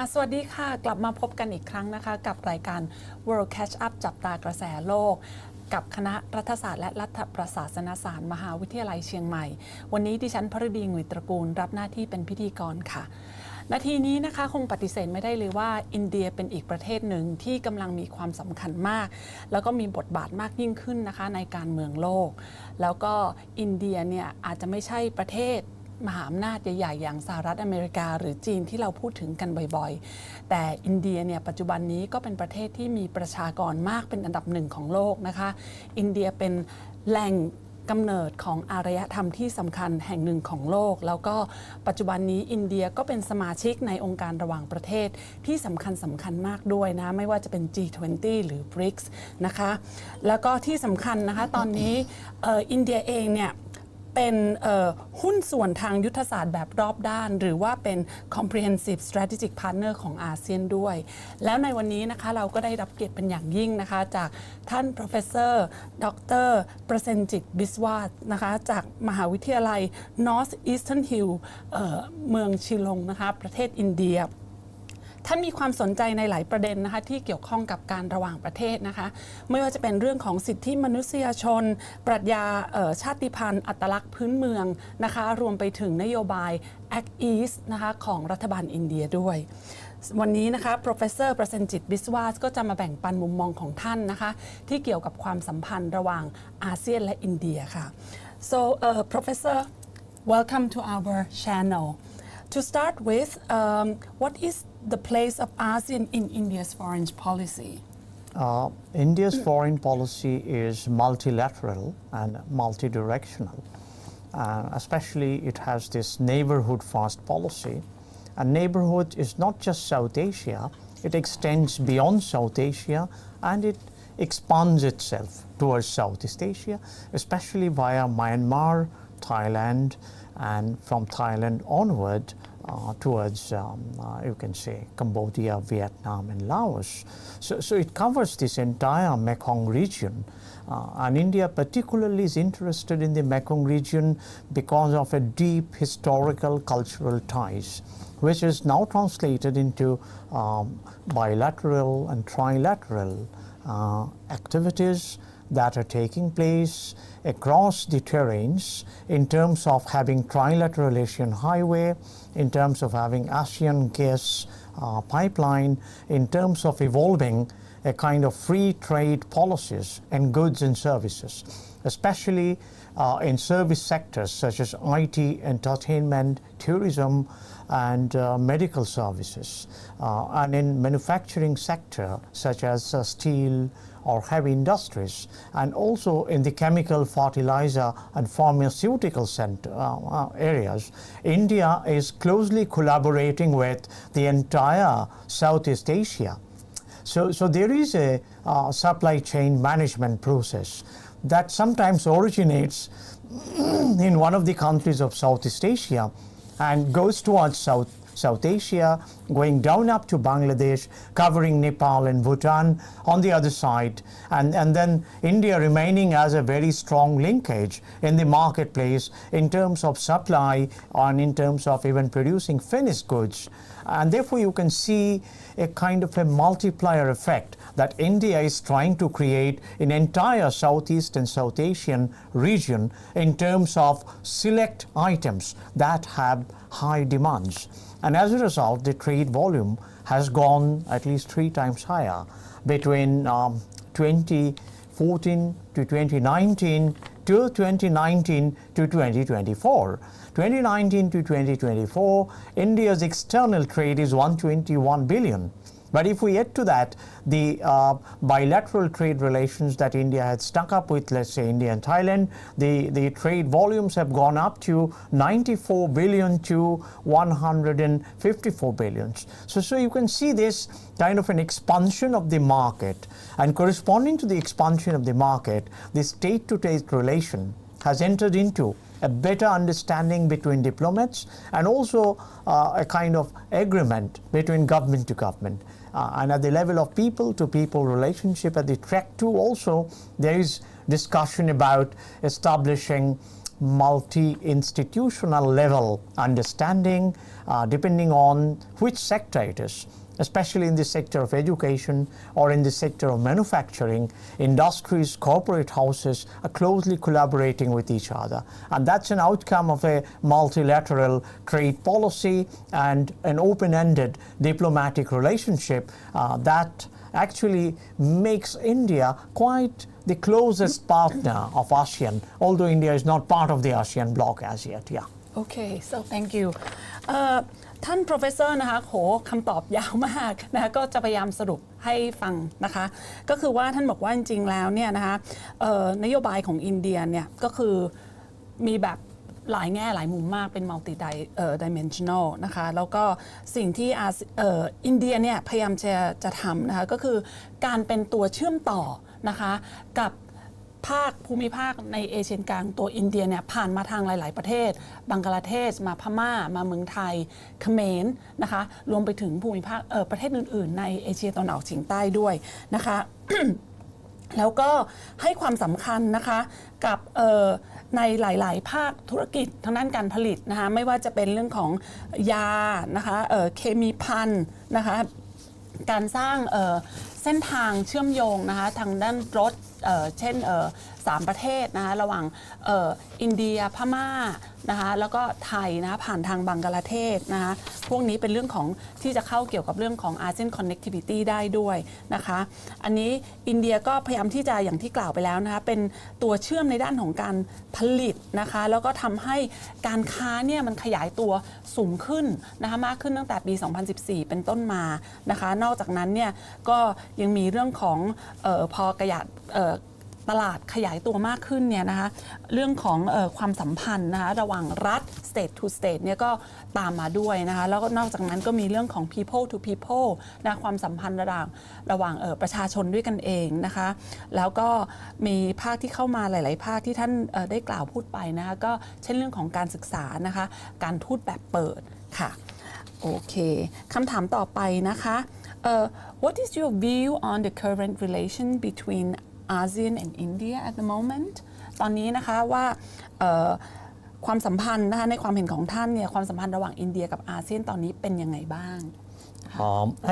สวัสดีค่ะกลับมาพบกันอีกครั้งนะคะกับรายการ World Catch Up จับตากระแสโลกกับคณะรัฐศาสตร์และรัฐประศาสนศาสตร์มหาวิทยาลัยเชียงใหม่วันนี้ดิฉันพฤดีหงุยตระกูลรับหน้าที่เป็นพิธีกรค่ะนาทีนี้นะคะคงปฏิเสธไม่ได้เลยว่าอินเดียเป็นอีกประเทศหนึ่งที่กำลังมีความสำคัญมากแล้วก็มีบทบาทมากยิ่งขึ้นนะคะในการเมืองโลกแล้วก็อินเดียเนี่ยอาจจะไม่ใช่ประเทศมหาอำนาจใหญ่ๆอย่างสหรัฐอเมริกาหรือจีนที่เราพูดถึงกันบ่อยๆแต่อินเดียเนี่ยปัจจุบันนี้ก็เป็นประเทศที่มีประชากรมากเป็นอันดับหนึ่งของโลกนะคะอินเดียเป็นแหล่งกำเนิดของอารยธรรมที่สำคัญแห่งหนึ่งของโลกแล้วก็ปัจจุบันนี้อินเดียก็เป็นสมาชิกในองค์การระหว่างประเทศที่สำคัญมากด้วยนะไม่ว่าจะเป็น G20 หรือ BRICS นะคะแล้วก็ที่สำคัญนะคะตอนนี้อินเดียเองเนี่ยเป็นหุ้นส่วนทางยุทธศาสตร์แบบรอบด้านหรือว่าเป็น comprehensive strategic partner ของอาเซียนด้วยแล้วในวันนี้นะคะเราก็ได้รับเกียรติเป็นอย่างยิ่งนะคะจากท่าน professor ดร.ประเซนจิตบิสวาสนะคะจากมหาวิทยาลัย North Eastern Hill เมืองชิลงนะคะประเทศอินเดียท่านมีความสนใจในหลายประเด็นนะคะที่เกี่ยวข้องกับการระหว่างประเทศนะคะไม่ว่าจะเป็นเรื่องของสิทธิมนุษยชนปรัชญาชาติพันธุ์อัตลักษณ์พื้นเมืองนะคะรวมไปถึงนโยบาย Act East นะคะของรัฐบาลอินเดียด้วยวันนี้นะคะ professor ประเซนจิตบิสวาสก็จะมาแบ่งปันมุมมองของท่านนะคะที่เกี่ยวกับความสัมพันธ์ระหว่างอาเซียนและอินเดียค่ะ so professor welcome to our channel To start with, what is the place of ASEAN in India's foreign policy? India's foreign policy is multilateral and multidirectional. Especially it has this neighborhood first policy. And neighborhood is not just South Asia, it extends beyond South Asia and it expands itself towards Southeast Asia, especially via Myanmar, Thailand, and from Thailand onward towards, you can say, Cambodia, Vietnam, and Laos. So it covers this entire Mekong region. And India particularly is interested in the Mekong region because of a deep historical cultural ties, which is now translated into bilateral and trilateral activities that are taking place across the terrains in terms of having trilateral Asian highway, in terms of having ASEAN gas pipeline, in terms of evolving a kind of free trade policies and goods and services, especially in service sectors such as IT, entertainment, tourism, and medical services, and in manufacturing sector such as steel or heavy industries, and also in the chemical, fertilizer, and pharmaceutical areas. India is closely collaborating with the entire Southeast Asia. So there is a supply chain management process that sometimes originates in one of the countries of Southeast Asia and goes towards South Asia, going down up to Bangladesh, covering Nepal and Bhutan on the other side, and then India remaining as a very strong linkage in the marketplace in terms of supply and in terms of even producing finished goods. And therefore you can see a kind of a multiplier effect that India is trying to create in entire Southeast and South Asian region in terms of select items that have high demands. And as a result, the trade volume has gone at least 3 times higher between 2014 to 2019 to 2019 to 2024. 2019 to 2024, India's external trade is 121 billion. But if we add to that the bilateral trade relations that India had stuck up with, let's say India and Thailand, the trade volumes have gone up to 94 billion to 154 billion. So you can see this kind of an expansion of the market, and corresponding to the expansion of the market, the state-to-state relation has entered into a better understanding between diplomats and also a kind of agreement between government to government. And at the level of people-to-people relationship, at the track 2 also, there is discussion about establishing multi-institutional level understanding, depending on which sector it is, especially in the sector of education or in the sector of manufacturing. Industries, corporate houses are closely collaborating with each other. And that's an outcome of a multilateral trade policy and an open-ended diplomatic relationship that actually makes India quite the closest partner of ASEAN, although India is not part of the ASEAN bloc as yet. Yeah. Okay, so thank you. ท่าน professor นะคะโหคำตอบยาวมากนะคะก็จะพยายามสรุปให้ฟังนะคะก็คือว่าท่านบอกว่าจริงๆแล้วเนี่ยนะคะนโยบายของอินเดียเนี่ยก็คือมีแบบหลายแง่หลายมุมมากเป็น multi dimensional นะคะแล้วก็สิ่งที่อินเดียเนี่ยพยายามจะทำนะคะก็คือการเป็นตัวเชื่อมต่อนะคะกับภูมิภาคในเอเชียกลางตัวอินเดียเนี่ยผ่านมาทางหลายๆประเทศบังกลาเทศมาพม่ามาเมืองไทยเขมรนะคะรวมไปถึงภูมิภาคประเทศอื่นๆในเอเชียตะวันออกเฉียงใต้ด้วยนะคะ แล้วก็ให้ความสำคัญนะคะกับในหลายๆภาคธุรกิจทางด้านการผลิตนะคะไม่ว่าจะเป็นเรื่องของยานะคะเคมีภัณฑ์นะคะการสร้างเส้นทางเชื่อมโยงนะคะทางด้านรถเช่น3ประเทศนะคะระหว่างอินเดียพม่านะคะแล้วก็ไทยนะผ่านทางบังกลาเทศนะคะพวกนี้เป็นเรื่องของที่จะเข้าเกี่ยวกับเรื่องของ ASEAN Connectivity ได้ด้วยนะคะอันนี้อินเดียก็พยายามที่จะอย่างที่กล่าวไปแล้วนะคะเป็นตัวเชื่อมในด้านของการผลิตนะคะแล้วก็ทำให้การค้าเนี่ยมันขยายตัวสูงขึ้นนะคะมากขึ้นตั้งแต่ปี 2014 เป็นต้นมานะคะนอกจากนั้นเนี่ยก็ยังมีเรื่องของพอกระยาตลาดขยายตัวมากขึ้นเนี่ยนะคะเรื่องของความสัมพันธ์นะคะระหว่างรัฐ state to state เนี่ยก็ตามมาด้วยนะคะแล้วก็นอกจากนั้นก็มีเรื่องของ people to people นะความสัมพันธ์ระหว่างประชาชนด้วยกันเองนะคะแล้วก็มีภาคที่เข้ามาหลายๆภาคที่ท่านได้กล่าวพูดไปนะคะก็เช่นเรื่องของการศึกษานะคะการทูตแบบเปิดค่ะโอเคคำถามต่อไปนะคะ What is your view on the current relation between ASEAN and India at the moment ตอนนี้นะคะว่าความสัมพันธ์นะคะในความเห็นของท่านเนี่ยความสัมพันธ์ระหว่างอินเดียกับอาเซียนตอนนี้เป็นยังไงบ้าง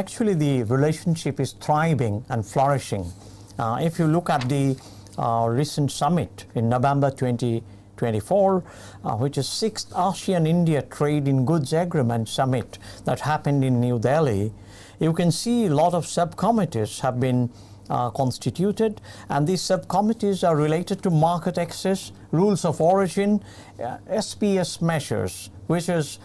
Actually the relationship is thriving and flourishing. If you look at the recent summit in November 2024, which is 6th ASEAN-India Trade in Goods Agreement Summit that happened in New Delhi, you can see a lot of subcommittees have been constituted, and these subcommittees are related to market access, rules of origin, SPS measures, which is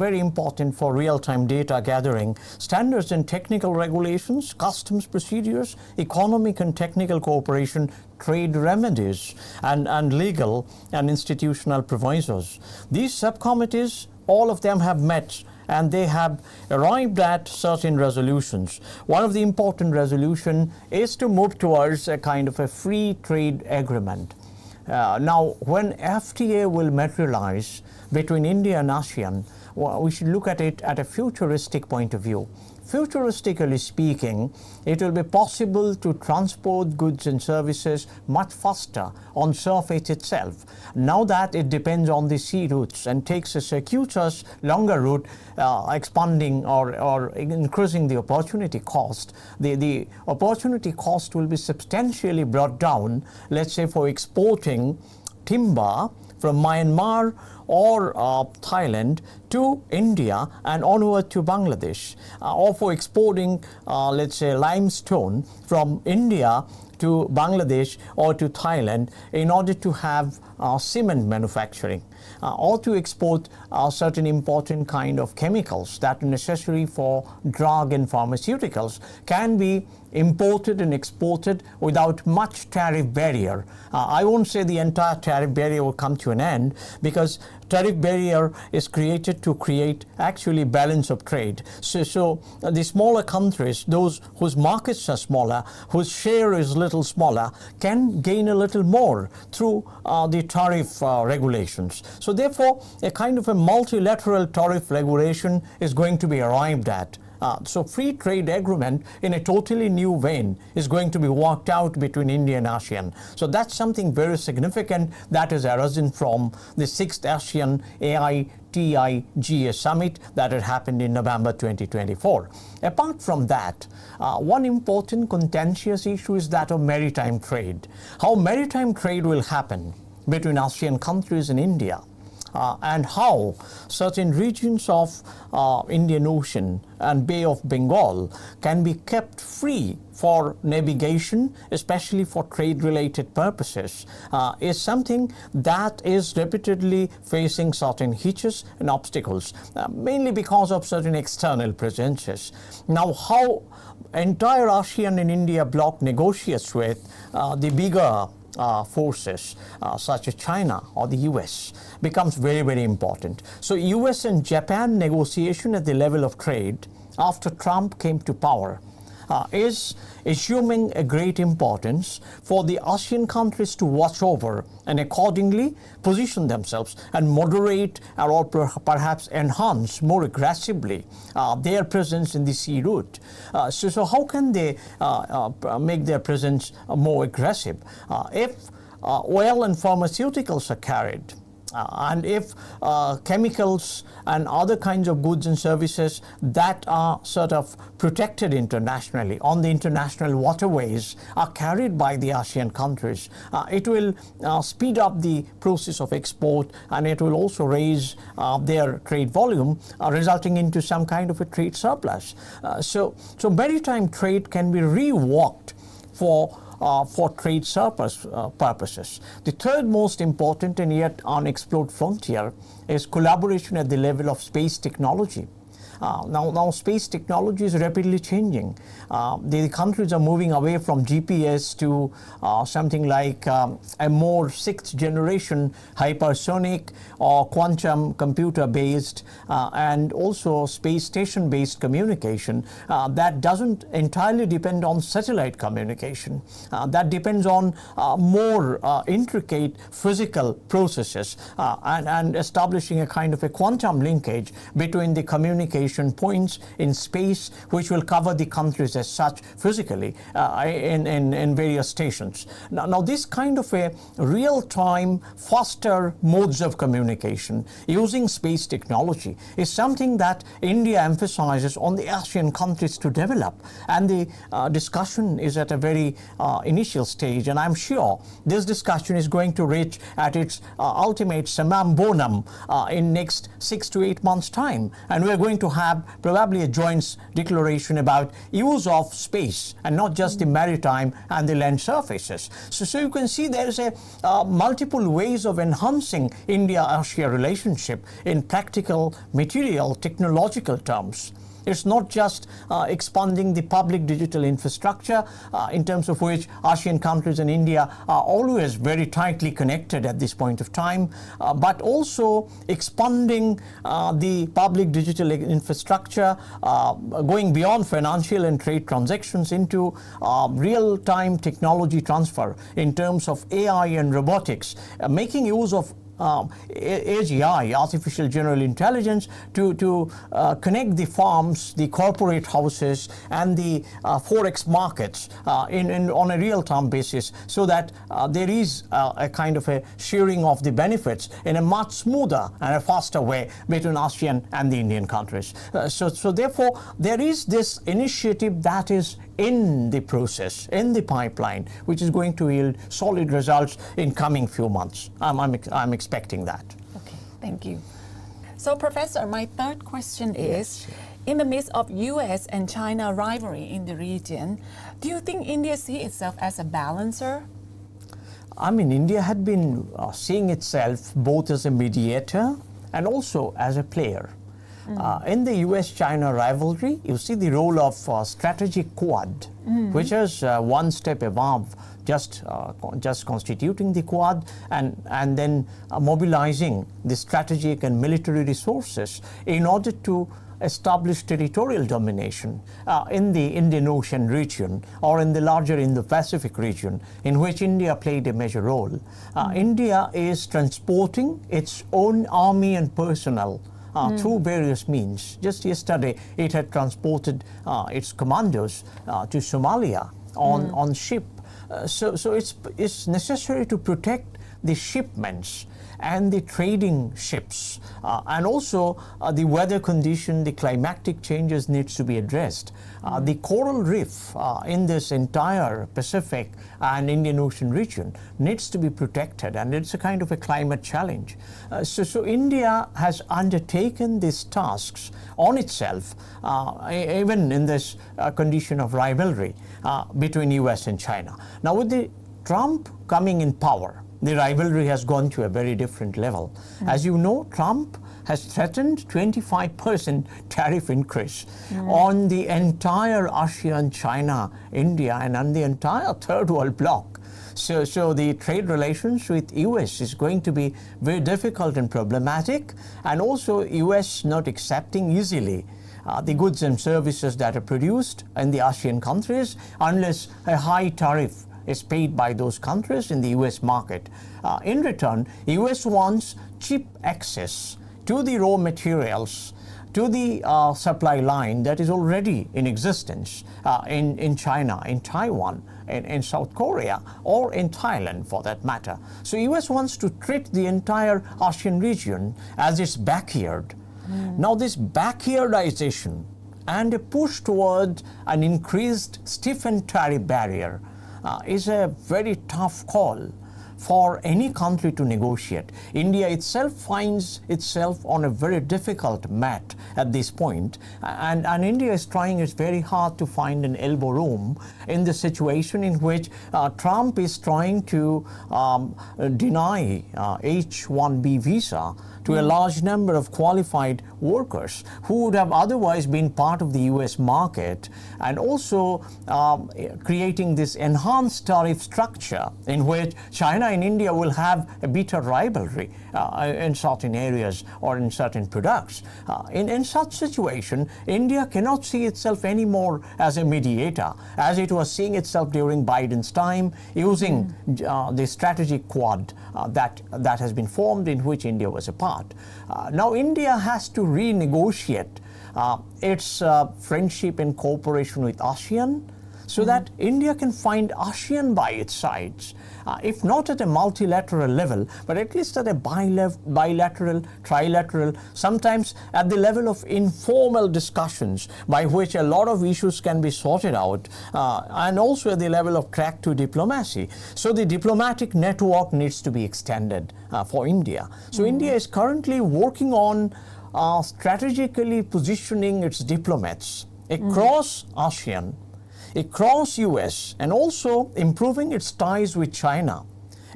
very important for real-time data gathering, standards and technical regulations, customs procedures, economic and technical cooperation, trade remedies, and legal and institutional provisos. These subcommittees, all of them have met and they have arrived at certain resolutions. One of the important resolutions is to move towards a kind of a free trade agreement. Now, when FTA will materialize between India and ASEAN, we should look at it at a futuristic point of view. Futuristically speaking, it will be possible to transport goods and services much faster on surface itself. Now that it depends on the sea routes and takes a circuitous longer route, expanding or increasing the opportunity cost, the opportunity cost will be substantially brought down, let's say for exporting timber from Myanmar or Thailand to India and onward to Bangladesh, or for exporting, let's say, limestone from India to Bangladesh or to Thailand in order to have cement manufacturing, or to export certain important kind of chemicals that are necessary for drug and pharmaceuticals can be imported and exported without much tariff barrier. I won't say the entire tariff barrier will come to an end, because tariff barrier is created to create actually balance of trade. So the smaller countries, those whose markets are smaller, whose share is little smaller, can gain a little more through the tariff regulations. So therefore, a kind of a multilateral tariff regulation is going to be arrived at So free trade agreement in a totally new vein is going to be worked out between India and ASEAN. So that's something very significant that has arisen from the 6th ASEAN AITIGA summit that had happened in November 2024. Apart from that, one important contentious issue is that of maritime trade. How maritime trade will happen between ASEAN countries and India. And how certain regions of Indian Ocean and Bay of Bengal can be kept free for navigation, especially for trade-related purposes, is something that is repeatedly facing certain hitches and obstacles, mainly because of certain external presences. Now, how entire ASEAN and India bloc negotiates with the bigger forces such as China or the US becomes very, very important. So US and Japan negotiation at the level of trade after Trump came to power is assuming a great importance for the ASEAN countries to watch over and accordingly position themselves and moderate or perhaps enhance more aggressively their presence in the sea route. So how can they make their presence more aggressive? If oil and pharmaceuticals are carried, and if chemicals and other kinds of goods and services that are sort of protected internationally on the international waterways are carried by the ASEAN countries, it will speed up the process of export, and it will also raise their trade volume, resulting into some kind of a trade surplus. So maritime trade can be reworked for trade surplus purposes. The third most important and yet unexplored frontier is collaboration at the level of space technology. Now space technology is rapidly changing. The countries are moving away from GPS to something like a more sixth generation hypersonic or quantum computer based and also space station based communication that doesn't entirely depend on satellite communication. That depends on more intricate physical processes and establishing a kind of a quantum linkage between the communication points in space, which will cover the countries as such physically in various stations. Now this kind of a real-time, faster modes of communication using space technology is something that India emphasizes on the ASEAN countries to develop, and the discussion is at a very initial stage, and I'm sure this discussion is going to reach at its ultimate summum bonum in next 6 to 8 months' time, and we're going to have probably a joint declaration about use of space and not just the maritime and the land surfaces. So you can see there is a multiple ways of enhancing India-Asia relationship in practical, material, technological terms. It's not just expanding the public digital infrastructure in terms of which ASEAN countries and India are always very tightly connected at this point of time, but also expanding the public digital infrastructure, going beyond financial and trade transactions into real-time technology transfer in terms of AI and robotics, making use of AGI, artificial general intelligence, to connect the farms, the corporate houses, and the forex markets on a real-time basis, so that there is a kind of a sharing of the benefits in a much smoother and a faster way between ASEAN and the Indian countries. So therefore, there is this initiative that is in the process, in the pipeline, which is going to yield solid results in coming few months. I'm expecting that. Okay, thank you. So, Professor, my third question is, in the midst of US and China rivalry in the region, do you think India sees itself as a balancer? I mean, India had been seeing itself both as a mediator and also as a player. In the US-China rivalry, you see the role of strategic Quad, which is one step above just constituting the Quad and then mobilizing the strategic and military resources in order to establish territorial domination in the Indian Ocean region or in the larger Indo-Pacific region, in which India played a major role. India is transporting its own army and personnel through various means. Just yesterday, it had transported its commandos to Somalia on ship. So it's necessary to protect the shipments and the trading ships, and also the weather condition, the climatic changes needs to be addressed. The coral reef in this entire Pacific and Indian Ocean region needs to be protected, and it's a kind of a climate challenge. So India has undertaken these tasks on itself, even in this condition of rivalry between US and China. Now with the Trump coming in power, the rivalry has gone to a very different level. As you know, Trump has threatened 25% tariff increase on the entire ASEAN, China, India, and on the entire third world bloc. So the trade relations with US is going to be very difficult and problematic, and also US not accepting easily the goods and services that are produced in the ASEAN countries unless a high tariff is paid by those countries in the US market. In return, US wants cheap access to the raw materials, to the supply line that is already in existence in China, in Taiwan, in South Korea, or in Thailand for that matter. So US wants to treat the entire ASEAN region as its backyard. Now this backyardization and a push toward an increased stiffened tariff barrier is a very tough call for any country to negotiate. India itself finds itself on a very difficult mat at this point, and India is trying its very hard to find an elbow room in the situation in which Trump is trying to deny H-1B visa to a large number of qualified workers who would have otherwise been part of the US market, and also creating this enhanced tariff structure in which China and India will have a bitter rivalry in certain areas or in certain products. In such situation, India cannot see itself anymore as a mediator, as it was seeing itself during Biden's time, using the strategic quad that has been formed, in which India was a part. Now India has to renegotiate its friendship and cooperation with ASEAN, so that India can find ASEAN by its sides, if not at a multilateral level, but at least at a bilateral, trilateral, sometimes at the level of informal discussions by which a lot of issues can be sorted out, and also at the level of track to diplomacy. So the diplomatic network needs to be extended for India. So India is currently working on strategically positioning its diplomats across ASEAN, across US, and also improving its ties with China.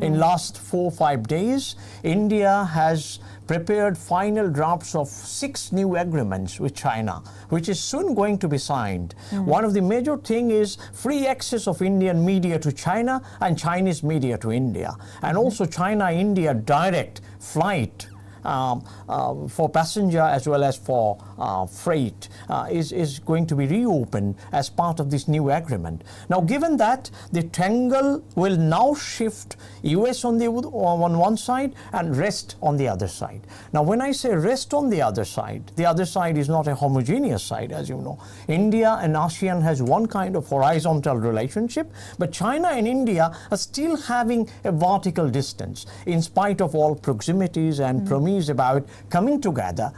In last 4 or 5 days, India has prepared final drafts of 6 new agreements with China, which is soon going to be signed. One of the major things is free access of Indian media to China and Chinese media to India, and also China-India direct flight for passenger as well as for freight is going to be reopened as part of this new agreement. Now, given that, the tangle will now shift US on one side and rest on the other side. Now, when I say rest on the other side is not a homogeneous side, as you know. India and ASEAN has one kind of horizontal relationship, but China and India are still having a vertical distance in spite of all proximities and promise about coming together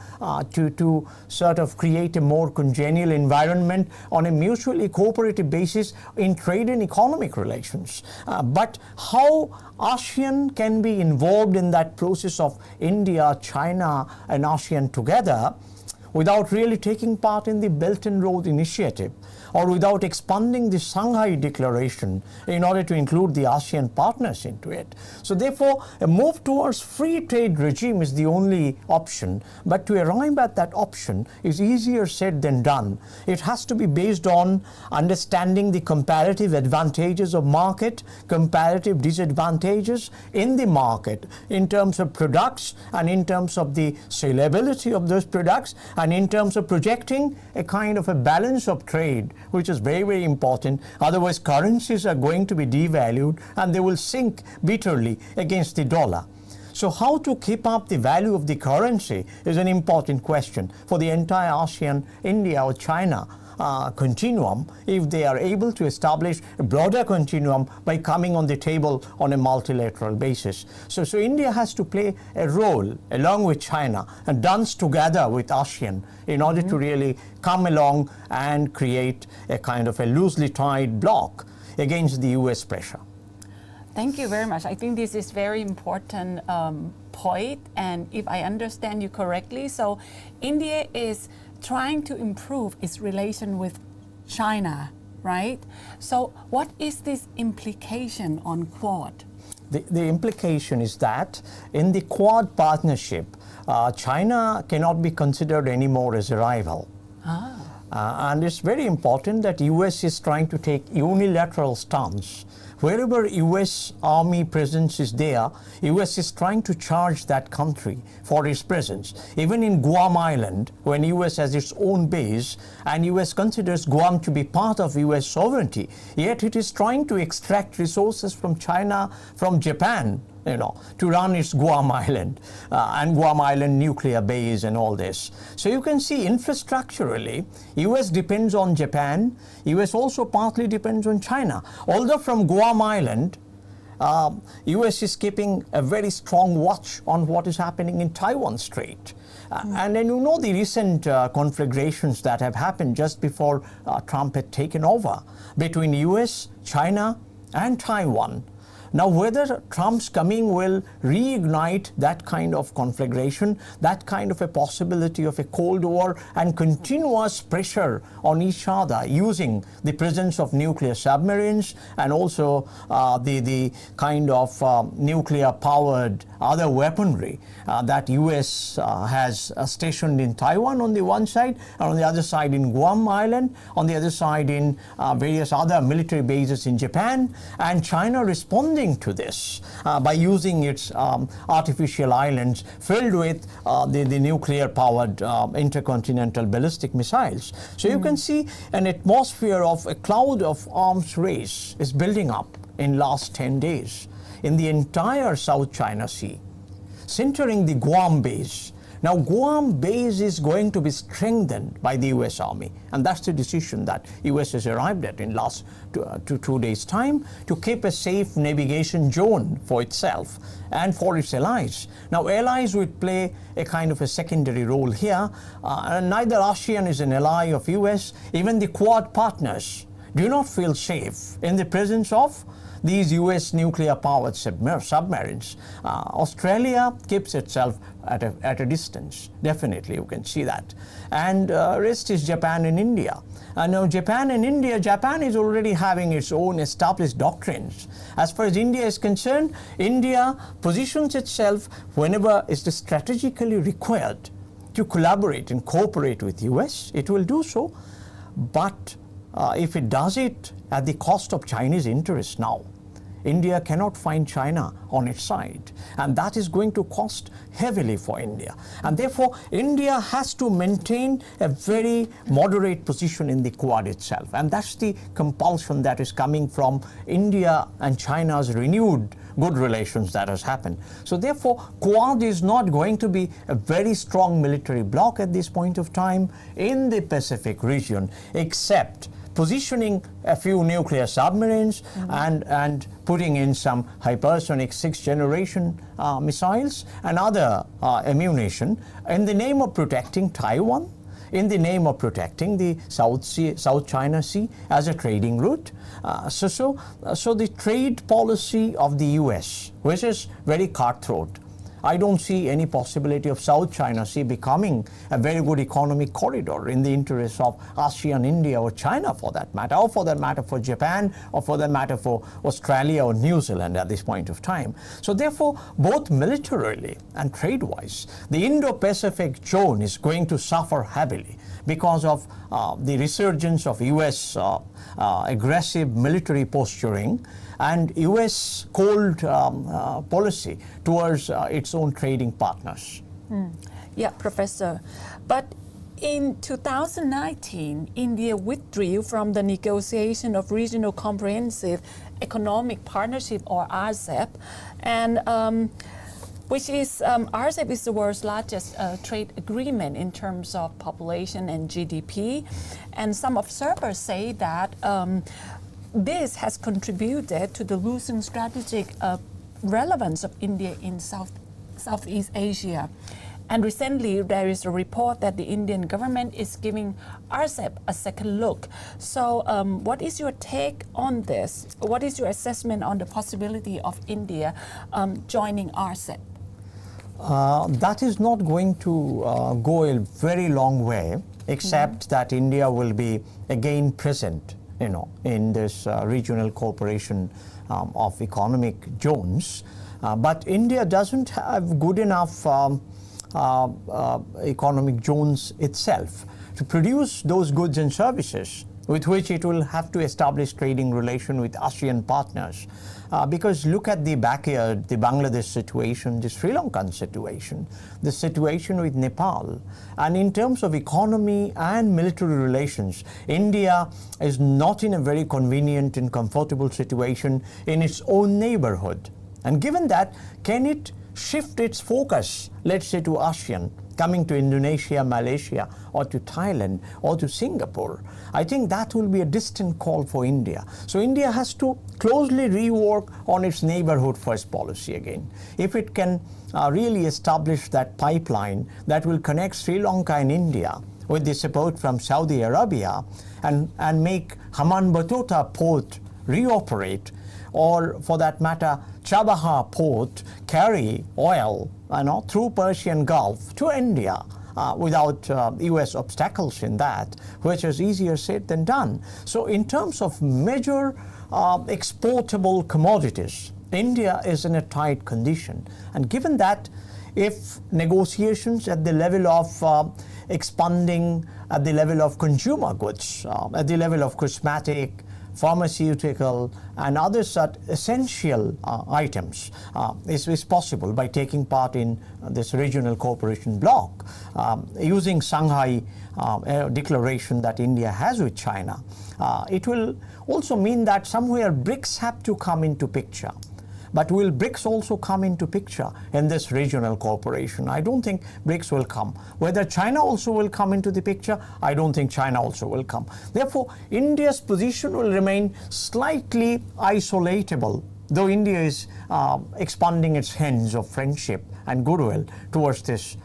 to sort of create a more congenial environment on a mutually cooperative basis in trade and economic relations. But how ASEAN can be involved in that process of India, China, and ASEAN together without really taking part in the Belt and Road Initiative, or without expanding the Shanghai Declaration in order to include the ASEAN partners into it. So therefore, a move towards free trade regime is the only option, but to arrive at that option is easier said than done. It has to be based on understanding the comparative advantages of market, comparative disadvantages in the market in terms of products and in terms of the saleability of those products, and in terms of projecting a kind of a balance of trade, which is very, very important. Otherwise, currencies are going to be devalued and they will sink bitterly against the dollar. So how to keep up the value of the currency is an important question for the entire ASEAN, India or China continuum, if they are able to establish a broader continuum by coming on the table on a multilateral basis. So India has to play a role along with China and dance together with ASEAN in order to really come along and create a kind of a loosely tied bloc against the US pressure. Thank you very much. I think this is very important point, and if I understand you correctly, so India is trying to improve its relation with China, right? So what is this implication on Quad? The implication is that in the Quad partnership, China cannot be considered anymore as a rival. And it's very important that US is trying to take unilateral stance. Wherever US army presence is there, US is trying to charge that country for its presence. Even in Guam Island, when US has its own base and US considers Guam to be part of US sovereignty, yet it is trying to extract resources from China, from Japan, to run its Guam Island and Guam Island nuclear base and all this. So you can see infrastructurally, US depends on Japan, US also partly depends on China. Although from Guam Island, US is keeping a very strong watch on what is happening in Taiwan Strait. And then the recent conflagrations that have happened just before Trump had taken over between US, China and Taiwan. Now, whether Trump's coming will reignite that kind of conflagration, that kind of a possibility of a Cold War and continuous pressure on each other using the presence of nuclear submarines and also the kind of nuclear-powered other weaponry that US has stationed in Taiwan on the one side, and on the other side in Guam Island, on the other side in various other military bases in Japan, and China responding to this by using its artificial islands filled with the nuclear-powered intercontinental ballistic missiles. So you can see an atmosphere of a cloud of arms race is building up in last 10 days in the entire South China Sea, centering the Guam base. Now, Guam base is going to be strengthened by the US Army, and that's the decision that US has arrived at in last 2 days' time to keep a safe navigation zone for itself and for its allies. Now, allies would play a kind of a secondary role here. Neither ASEAN is an ally of US. Even the Quad partners do not feel safe in the presence of these US nuclear-powered submarines. Australia keeps itself at a distance, definitely, you can see that. And rest is Japan and India. Now Japan and India, Japan is already having its own established doctrines. As far as India is concerned, India positions itself whenever it is strategically required to collaborate and cooperate with US, it will do so. But if it does it at the cost of Chinese interests now, India cannot find China on its side, and that is going to cost heavily for India. And therefore, India has to maintain a very moderate position in the Quad itself, and that's the compulsion that is coming from India and China's renewed good relations that has happened. So therefore, Quad is not going to be a very strong military bloc at this point of time in the Pacific region, except positioning a few nuclear submarines and putting in some hypersonic 6th generation missiles and other ammunition in the name of protecting Taiwan, in the name of protecting the South China Sea as a trading route. So the trade policy of the US, which is very cutthroat, I don't see any possibility of South China Sea becoming a very good economic corridor in the interest of ASEAN, India, or China for that matter, or for that matter for Japan, or for that matter for Australia or New Zealand at this point of time. So therefore, both militarily and trade-wise, the Indo-Pacific zone is going to suffer heavily because of the resurgence of US aggressive military posturing and US cold policy towards its own trading partners. Yeah, Professor. But in 2019, India withdrew from the negotiation of Regional Comprehensive Economic Partnership, or RCEP, and Which is, RCEP is the world's largest trade agreement in terms of population and GDP. And some observers say that this has contributed to the losing strategic relevance of India in Southeast Asia. And recently, there is a report that the Indian government is giving RCEP a second look. So what is your take on this? What is your assessment on the possibility of India joining RCEP? That is not going to go a very long way, except that India will be again present, in this regional cooperation of economic zones. But India doesn't have good enough economic zones itself to produce those goods and services with which it will have to establish trading relation with ASEAN partners. Because look at the backyard, the Bangladesh situation, the Sri Lankan situation, the situation with Nepal. And in terms of economy and military relations, India is not in a very convenient and comfortable situation in its own neighborhood. And given that, can it shift its focus, let's say, to ASEAN, coming to Indonesia, Malaysia, or to Thailand, or to Singapore? I think that will be a distant call for India. So India has to closely rework on its neighborhood first policy again. If it can really establish that pipeline that will connect Sri Lanka and India with the support from Saudi Arabia and make Hambantota port reoperate, or for that matter, Chabahar port carry oil through Persian Gulf to India without US obstacles in that, which is easier said than done. So in terms of major exportable commodities, India is in a tight condition. And given that, if negotiations at the level of expanding at the level of consumer goods, at the level of cosmetic, pharmaceutical, and other such essential items is possible by taking part in this regional cooperation bloc, using Shanghai declaration that India has with China. It will also mean that somewhere BRICS have to come into picture. But will BRICS also come into picture in this regional cooperation? I don't think BRICS will come. Whether China also will come into the picture, I don't think China also will come. Therefore, India's position will remain slightly isolatable, though India is expanding its hands of friendship and goodwill towards this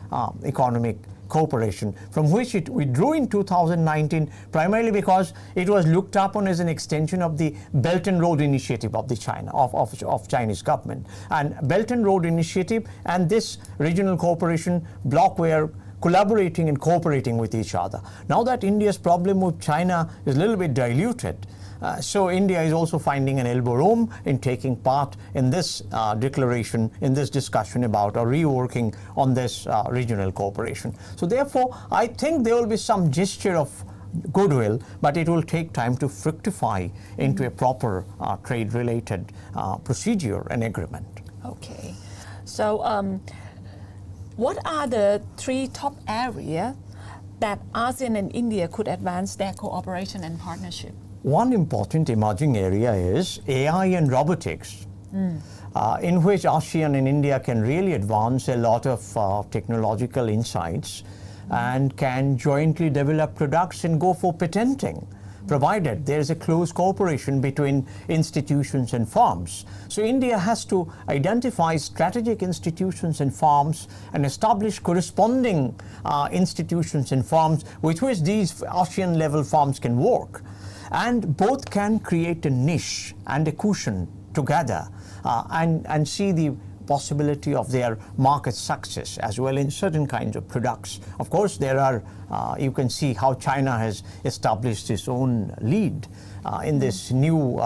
economic cooperation, from which it withdrew in 2019, primarily because it was looked upon as an extension of the Belt and Road Initiative of the Chinese government. And Belt and Road Initiative and this regional cooperation bloc were collaborating and cooperating with each other. Now that India's problem with China is a little bit diluted, so India is also finding an elbow room in taking part in this declaration, in this discussion about or reworking on this regional cooperation. So therefore, I think there will be some gesture of goodwill, but it will take time to fructify into a proper trade-related procedure and agreement. Okay. So what are the three top areas that ASEAN and India could advance their cooperation and partnership? One important emerging area is AI and robotics, in which ASEAN and India can really advance a lot of technological insights and can jointly develop products and go for patenting, provided there is a close cooperation between institutions and firms. So India has to identify strategic institutions and firms and establish corresponding institutions and firms with which these ASEAN level firms can work. And both can create a niche and a cushion together and see the possibility of their market success as well in certain kinds of products. Of course, there are, you can see how China has established its own lead in this new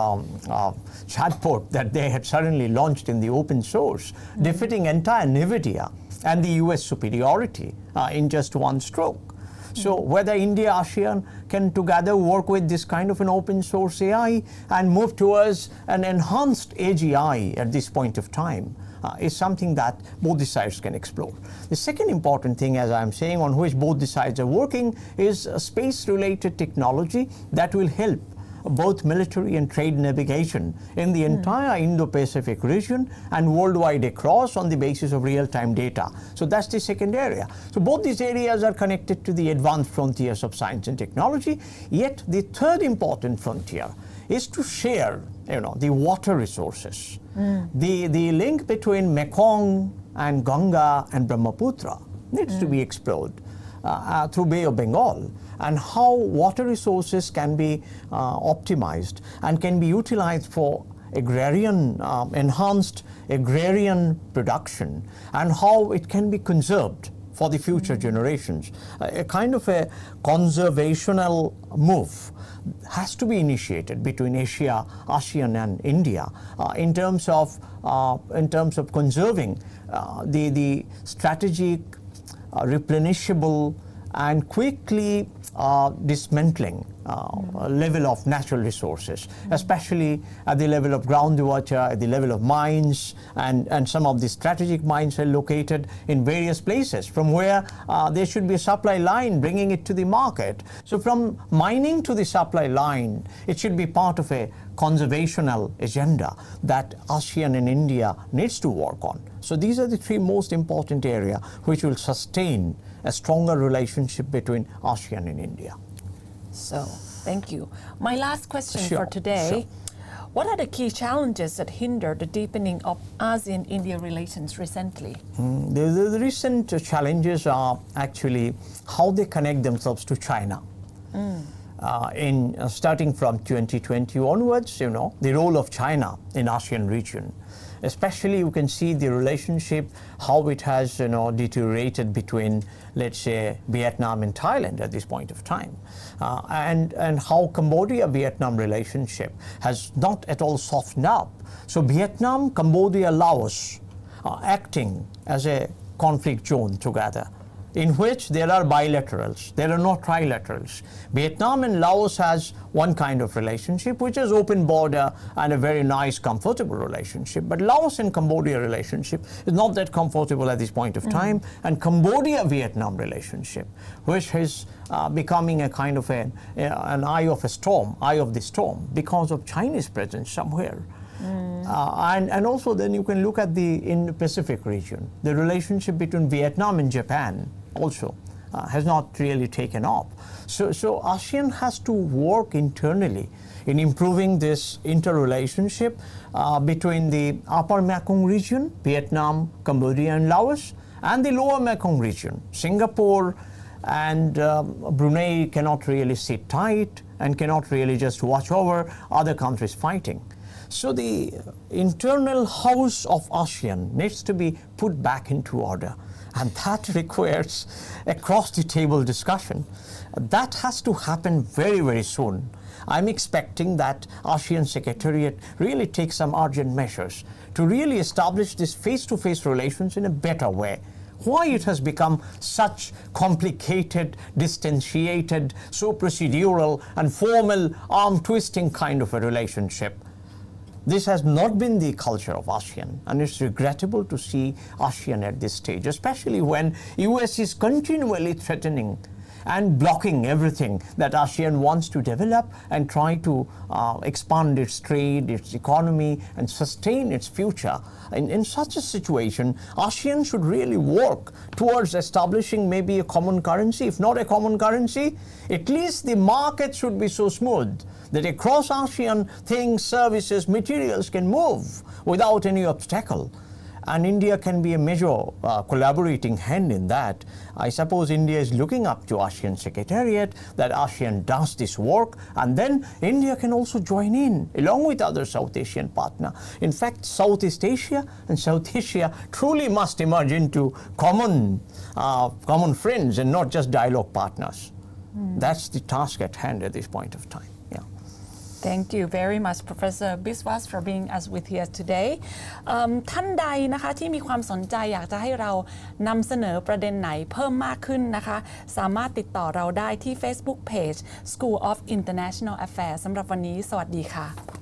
chatbot that they had suddenly launched in the open source, defeating entire NVIDIA and the US superiority in just one stroke. So whether India, ASEAN can together work with this kind of an open source AI and move towards an enhanced AGI at this point of time is something that both the sides can explore. The second important thing, as I'm saying, on which both the sides are working is space-related technology that will help both military and trade navigation in the entire Indo-Pacific region and worldwide across on the basis of real-time data. So that's the second area. So both these areas are connected to the advanced frontiers of science and technology. Yet the third important frontier is to share, the water resources. The link between Mekong and Ganga and Brahmaputra needs to be explored through Bay of Bengal, and how water resources can be optimized and can be utilized for agrarian, enhanced agrarian production, and how it can be conserved for the future generations. A kind of a conservational move has to be initiated between Asia, ASEAN and India in terms of conserving the strategic, replenishable and quickly dismantling level of natural resources, especially at the level of groundwater, at the level of mines, and some of the strategic mines are located in various places from where there should be a supply line bringing it to the market. So from mining to the supply line, it should be part of a conservational agenda that ASEAN and India needs to work on. So these are the three most important areas which will sustain a stronger relationship between ASEAN and India. So, thank you. My last question Sure, for today. sure. What are the key challenges that hinder the deepening of ASEAN-India relations recently? The recent challenges are actually how they connect themselves to China. Starting from 2020 onwards, the role of China in ASEAN region. Especially you can see the relationship, how it has deteriorated between, let's say, Vietnam and Thailand at this point of time. And how Cambodia-Vietnam relationship has not at all softened up. So Vietnam, Cambodia, Laos are acting as a conflict zone together, in which there are bilaterals, there are no trilaterals. Vietnam and Laos has one kind of relationship, which is open border and a very nice, comfortable relationship. But Laos and Cambodia relationship is not that comfortable at this point of time. And Cambodia-Vietnam relationship, which is becoming a kind of an eye of the storm, because of Chinese presence somewhere. And also then you can look at the Indo-Pacific region. The relationship between Vietnam and Japan also has not really taken off. So ASEAN has to work internally in improving this interrelationship between the upper Mekong region, Vietnam, Cambodia and Laos, and the lower Mekong region. Singapore and Brunei cannot really sit tight and cannot really just watch over other countries fighting. So the internal house of ASEAN needs to be put back into order, and that requires a cross-the-table discussion. That has to happen very, very soon. I'm expecting that ASEAN Secretariat really takes some urgent measures to really establish this face-to-face relations in a better way. Why it has become such complicated, distantiated, so procedural and formal, arm-twisting kind of a relationship. This has not been the culture of ASEAN, and it's regrettable to see ASEAN at this stage, especially when US is continually threatening and blocking everything that ASEAN wants to develop and try to expand its trade, its economy, and sustain its future. In such a situation, ASEAN should really work towards establishing maybe a common currency. If not a common currency, at least the market should be so smooth that across ASEAN, things, services, materials can move without any obstacle. And India can be a major collaborating hand in that. I suppose India is looking up to ASEAN Secretariat, that ASEAN does this work, and then India can also join in along with other South Asian partners. In fact, Southeast Asia and South Asia truly must emerge into common friends and not just dialogue partners. That's the task at hand at this point of time. Thank you very much, Professor Biswas, for being us with here today. ท่านใดนะคะที่มีความสนใจอยากจะให้เรานำเสนอประเด็นไหนเพิ่มมากขึ้นนะคะสามารถติดต่อเราได้ที่ Facebook Page School of International Affairs สำหรับวันนี้สวัสดีค่ะ